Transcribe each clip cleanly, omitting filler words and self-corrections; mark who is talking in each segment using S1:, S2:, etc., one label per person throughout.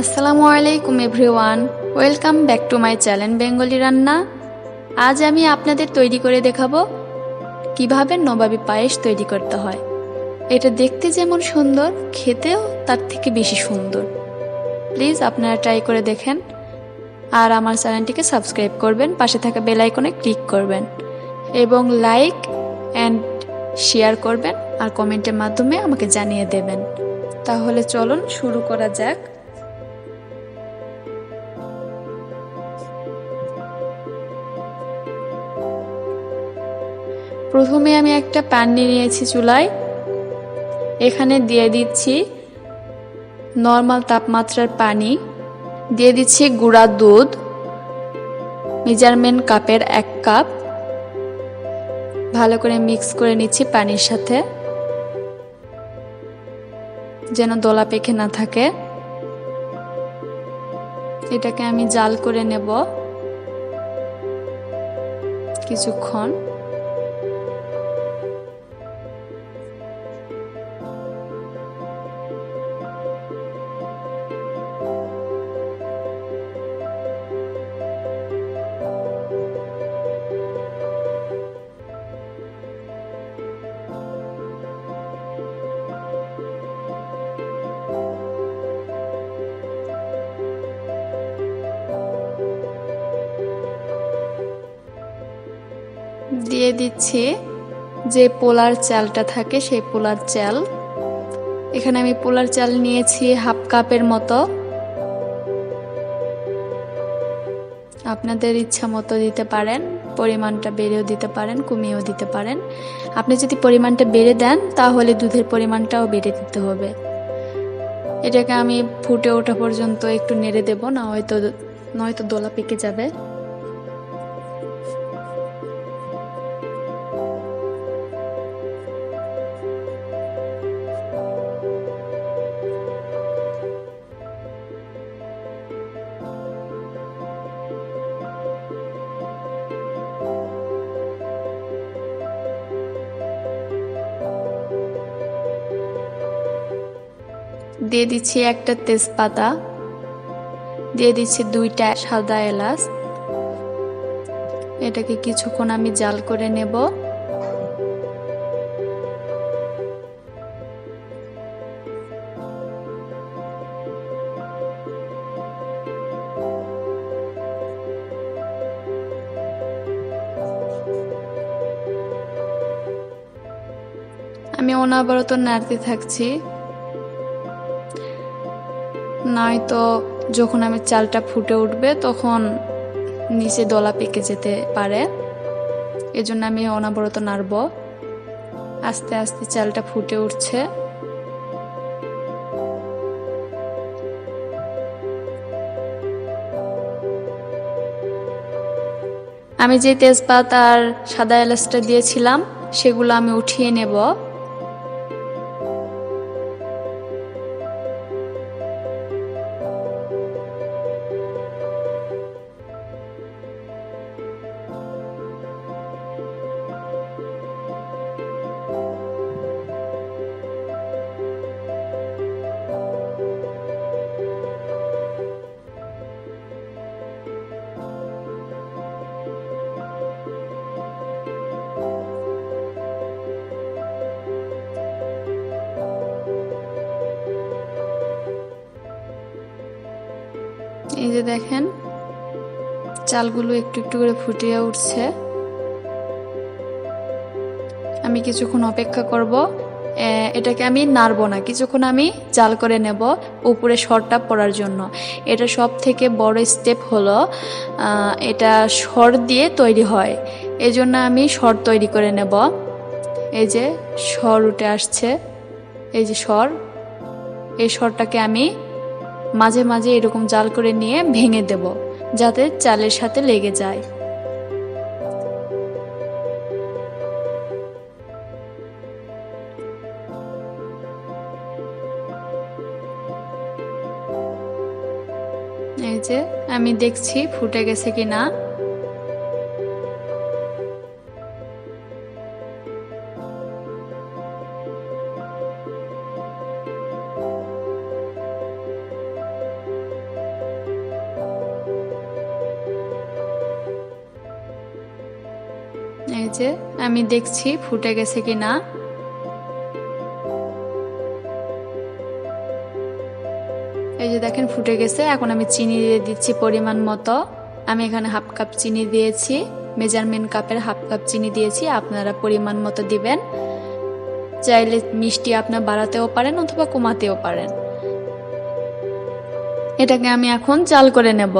S1: আসসালামু আলাইকুম everyone, welcome back to my channel Bengali রান্না। আজ আমি আপনাদের তৈরি করে দেখাবো কিভাবে নবাবী পায়েস তৈরি করতে হয়। এটা দেখতে যেমন সুন্দর, খেতেও তার থেকে বেশি সুন্দর। প্লিজ আপনারা ট্রাই করে দেখেন আর আমার চ্যানেলটিকে সাবস্ক্রাইব করবেন, পাশে থাকা বেল আইকনে ক্লিক করবেন এবং লাইক অ্যান্ড শেয়ার করবেন আর কমেন্টের মাধ্যমে আমাকে জানিয়ে দেবেন। তাহলে চলুন শুরু করা যাক। প্রথমে আমি একটা প্যান নিয়ে নিয়েছি চুলায়। এখানে দিয়ে দিচ্ছি নর্মাল তাপমাত্রার পানি, দিয়ে দিচ্ছি গুঁড়া দুধ মেজারমেন্ট কাপের 1 কাপ। ভালো করে মিক্স করে নিচ্ছি পানির সাথে, যেন দলা পেকে না থাকে। এটাকে আমি জাল করে নেব কিছুক্ষণ। দিয়ে দিচ্ছি যে পোলার চালটা থাকে, সেই পোলার চাল। এখানে আমি পোলার চাল নিয়েছি 1/2 কাপের মতো। আপনাদের ইচ্ছা মতো দিতে পারেন, পরিমাণটা বেড়েও দিতে পারেন, কমিয়েও দিতে পারেন। আপনি যদি পরিমাণটা বেড়ে দেন তাহলে দুধের পরিমাণটাও বেড়ে দিতে হবে। এটাকে আমি ফুটে ওঠা পর্যন্ত একটু নেড়ে দেব, নয়তো দোলা পেকে যাবে। দিয়ে দিচ্ছি একটা তেজপাতা, দিয়ে দিচ্ছি 2টা সাদা এলাচ। এটাকে কিছুক্ষণ আমি জাল করে নেব। আমি অনবরত নাড়তে থাকছি, নয়তো যখন আমি চালটা ফুটে উঠবে তখন নিচে দলা পেকে যেতে পারে। এজন্য আমি অনবরত নাড়ব। আস্তে আস্তে চালটা ফুটে উঠছে। আমি যে তেজপাতা আর সাদা এলাচটা দিয়েছিলাম সেগুলো আমি উঠিয়ে নেব। এই যে দেখেন, চালগুলো একটু একটু করে ফুটিয়ে উঠছে। আমি কিছুক্ষণ অপেক্ষা করব। এটাকে আমি নাড়ব না, কিছুক্ষণ আমি জাল করে নেব উপরে সরটা পড়ার জন্য। এটা সব থেকে বড় স্টেপ হলো এটা সর দিয়ে তৈরি হয়, এজন্য আমি সর তৈরি করে নেব। এই যে সর উঠে আসছে, এই যে সর, এই সরটাকে আমি মাঝে মাঝে এরকম জাল করে নিয়ে ভেঙে দেব যাতে চালের সাথে লেগে যায়। এই যে আমি দেখছি ফুটে গেছে কিনা। যে আমি দেখছি ফুটে গেছে কিনা। এই যে দেখেন ফুটে গেছে। এখন আমি চিনি দিয়ে দিচ্ছি পরিমাণ মতো। আমি এখানে হাফ কাপ চিনি দিয়েছি, মেজারমেন্ট কাপের হাফ কাপ চিনি দিয়েছি, আপনারা পরিমাণ মতো দিবেন। চাইলে মিষ্টি আপনারা বাড়াতেও পারেন অথবা কমাতেও পারেন। এটাকে আমি এখন জাল করে নেব।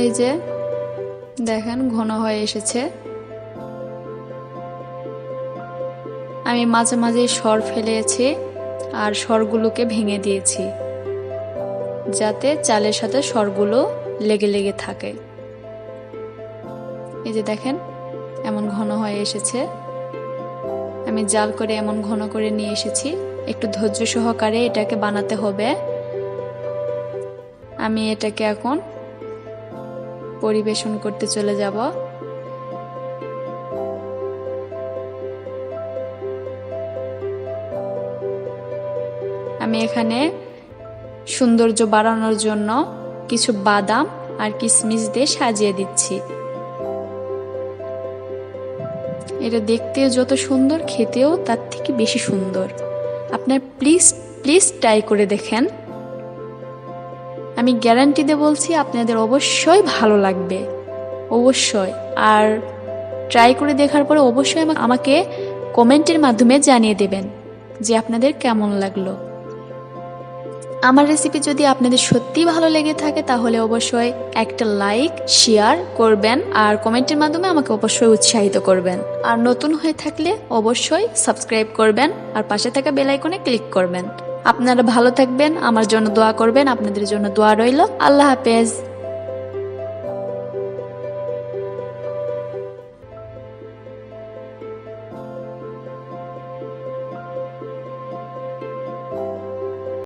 S1: এই যে দেখেন ঘন হয়ে এসেছে। আমি মাঝে মাঝে সর ফেলেছি আর সরগুলোকে ভেঙে দিয়েছি, যাতে চালের সাথে সরগুলো লেগে লেগে থাকে। এই যে দেখেন এমন ঘন হয়ে এসেছে। আমি জাল করে এমন ঘন করে নিয়ে এসেছি। একটু ধৈর্য সহকারে এটাকে বানাতে হবে। আমি এটাকে এখন পরিবেশন করতে চলে যাব। আমি এখানে সৌন্দর্য বাড়ানোর জন্য কিছু বাদাম আর কিশমিশ দিয়ে সাজিয়ে দিচ্ছি। এটা দেখতেও যত সুন্দর, খেতেও তার থেকে বেশি সুন্দর। আপনার প্লিজ প্লিজ ট্রাই করে দেখেন। আমি গ্যারান্টি দিয়ে বলছি আপনাদের অবশ্যই ভালো লাগবে, অবশ্যই। আর ট্রাই করে দেখার পরে অবশ্যই আমাকে কমেন্টের মাধ্যমে জানিয়ে দেবেন যে আপনাদের কেমন লাগলো। আমার রেসিপি যদি আপনাদের সত্যিই ভালো লেগে থাকে তাহলে অবশ্যই একটা লাইক শেয়ার করবেন আর কমেন্টের মাধ্যমে আমাকে অবশ্যই উৎসাহিত করবেন। আর নতুন হয়ে থাকলে অবশ্যই সাবস্ক্রাইব করবেন আর পাশে থাকা বেল আইকনে ক্লিক করবেন। আপনারা ভালো থাকবেন, আমার জন্য দোয়া করবেন, আপনাদের জন্য দোয়া রইল। আল্লাহ হাফেজ।